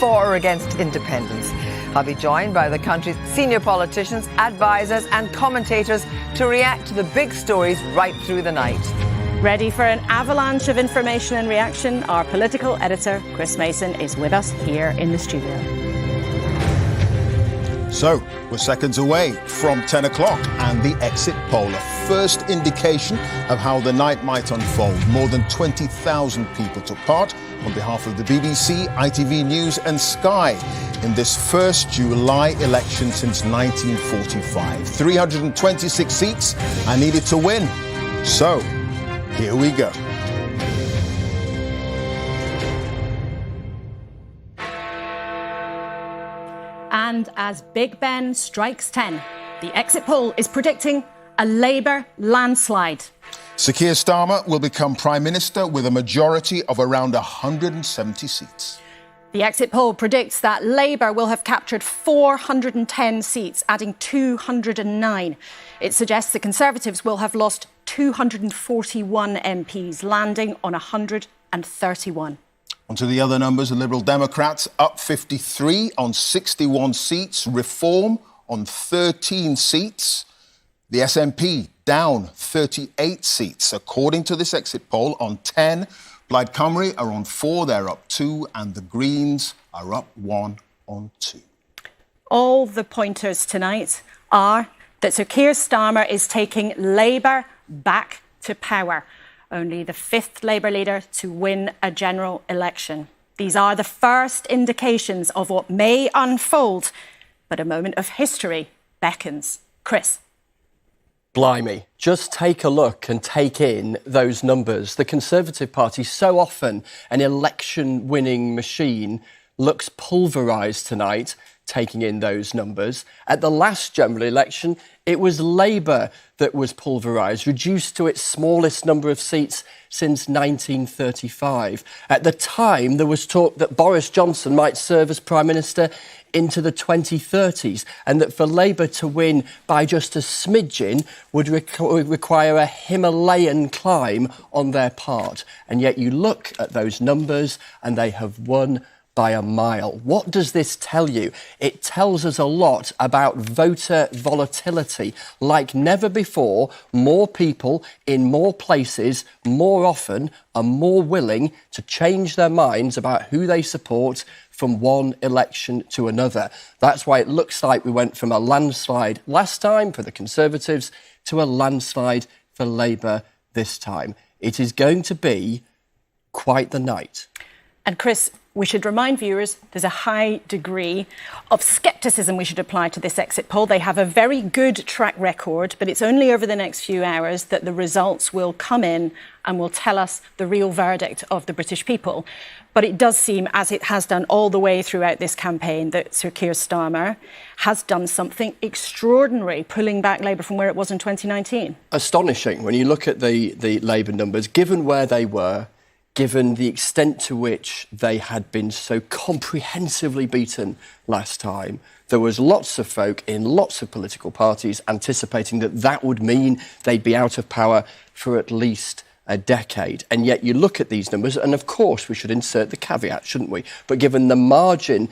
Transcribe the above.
for or against independence. I'll be joined by the country's senior politicians, advisers and commentators to react to the big stories right through the night. Ready for an avalanche of information and reaction? Our political editor, Chris Mason, is with us here in the studio. So, we're seconds away from 10 o'clock and the exit poll, a first indication of how the night might unfold. More than 20,000 people took part on behalf of the BBC, ITV News and Sky in this first July election since 1945. 326 seats are needed to win. So, here we go. And as Big Ben strikes 10, the exit poll is predicting a Labour landslide. Sir Keir Starmer will become Prime Minister with a majority of around 170 seats. The exit poll predicts that Labour will have captured 410 seats, adding 209. It suggests the Conservatives will have lost 241 MPs, landing on 131. On to the other numbers. The Liberal Democrats up 53 on 61 seats. Reform on 13 seats. The SNP down 38 seats. According to this exit poll, on 10, Plaid Cymru are on 4, they're up 2, and the Greens are up 1 on 2. All the pointers tonight are that Sir Keir Starmer is taking Labour back to power. Only the fifth Labour leader to win a general election. These are the first indications of what may unfold, but a moment of history beckons. Chris. Blimey, just take a look and take in those numbers. The Conservative Party, so often an election-winning machine, looks pulverised tonight, taking in those numbers. At the last general election, it was Labour that was pulverised, reduced to its smallest number of seats since 1935. At the time, there was talk that Boris Johnson might serve as Prime Minister into the 2030s, and that for Labour to win by just a smidgen would require a Himalayan climb on their part. And yet you look at those numbers and they have won by a mile. What does this tell you? It tells us a lot about voter volatility. Like never before, more people in more places more often are more willing to change their minds about who they support from one election to another. That's why it looks like we went from a landslide last time for the Conservatives to a landslide for Labour this time. It is going to be quite the night. And Chris, we should remind viewers there's a high degree of scepticism we should apply to this exit poll. They have a very good track record, but it's only over the next few hours that the results will come in and will tell us the real verdict of the British people. But it does seem, as it has done all the way throughout this campaign, that Sir Keir Starmer has done something extraordinary, pulling back Labour from where it was in 2019. Astonishing when you look at the Labour numbers, given where they were, given the extent to which they had been so comprehensively beaten last time. There was lots of folk in lots of political parties anticipating that that would mean they'd be out of power for at least a decade. And yet you look at these numbers, and of course we should insert the caveat, shouldn't we? But given the margin